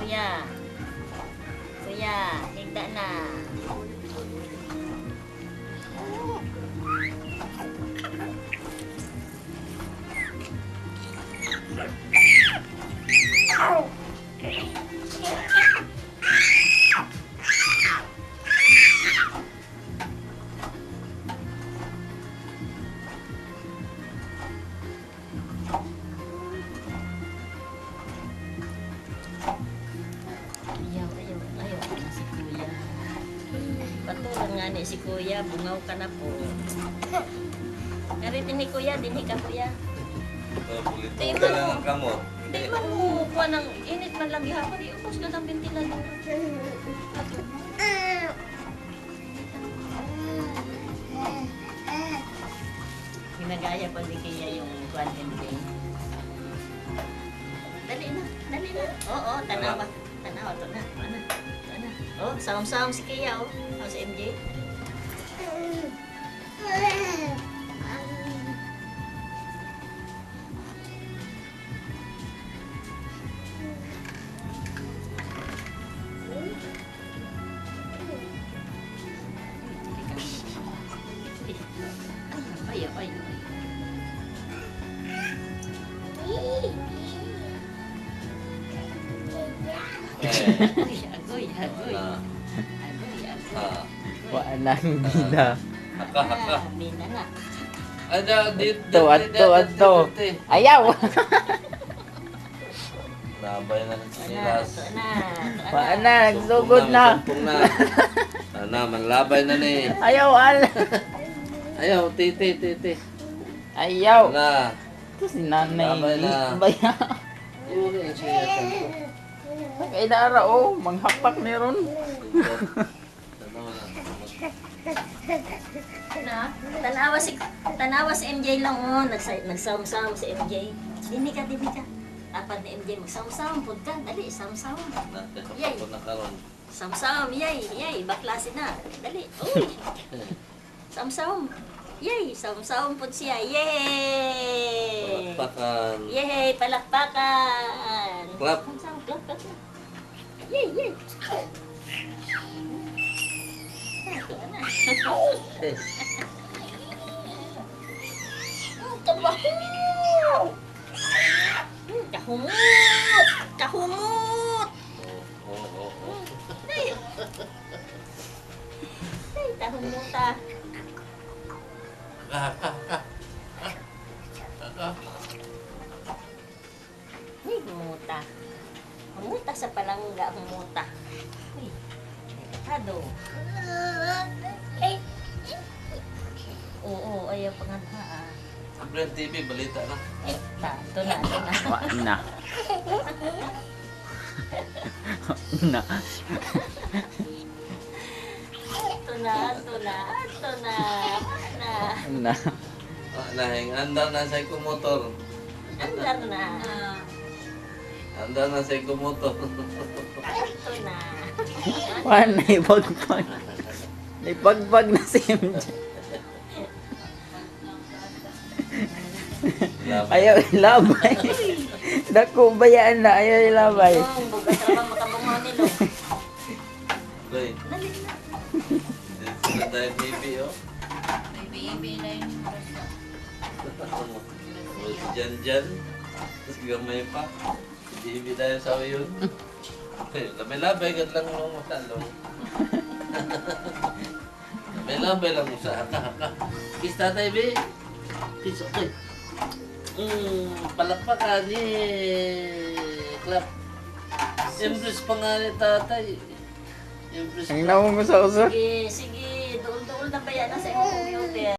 kuya. Kuya, higda na. Ayaw na si kuya. Patulang nga ni si kuya, bungaw ka na po. Naritin ni kuya, dinig ka kuya. Pulito ka lang ang kamot. Di man mo kuha ng init man lang gihapon, iupos ka ng ventilador. Ginagaya pa di kaya yung kuan ending. Dali na, dali na. Oo, tanawa. Tanawa, ito na. Ito na. Oh, sawam-sawam si Kaya, oh. Sawam si MJ. Ay, ay, ay. Agoy, agoy, agoy. Agoy, agoy. Waanang bida. Haka, haka. Bina na. Ada, dito, Adto. Ayaw! Nabay na ng Ito sinilas. na. Waana, nagsugod na. Sumpong na. Sana, manlabay na ni. Ayaw, al! Ayaw, titi. Ayaw! Na. Ito si nanay. Labay na. Baya. Uli ang sinilasan ko. Kay Dara, oh. Manghapak meron. Na, tanawa si MJ lang, oh. Nagsawm-sawm si MJ. Dini ka. Dapat ni MJ magsawm-sawm pud ka. Dali, sawm-sawm. Yay. Ako na karon. Sawm-sawm, yay. Baklase na. Dali, uy. Sawm-sawm. Yay, sawm-sawm pud siya. Yay! Palakpakan. Yay, palakpakan. Clap. Sawm-sawm, clap. Yay. Ito na. Kahumot! Oo. Ay, tahumot ah. Ay, humuta. Humuta sa palangga, humuta. Uy, delikado. Oo, ayaw pa nga ah. Ang TV, balita na. Ito na. Waana. Na. Ito na. Na. Nahing, andar na sa motor. Andar na. Andar na sa motor. Ito na. Waana, ibagbag. Ibagbag na si MJ. Ayaw ilabay. Dako bayaan na, ayaw ilabay. Ang bugas na bang makabungaw nilo. Bay, Dali na. sila tayo TV, oh. Baby na yun. O si Jan. Tapos gamay pa. TV tayo sa yun. Labay-labay, gad lang mo matalong. Labay-labay lang mo sa haka-haka. Kiss tatay, be. Kiss, okay. Palakpakan ni Clap. Empress pa nga ni tatay. Empress Ang naman mo sa uso. Sige. Doon na ba yan? Nasa iyong computer.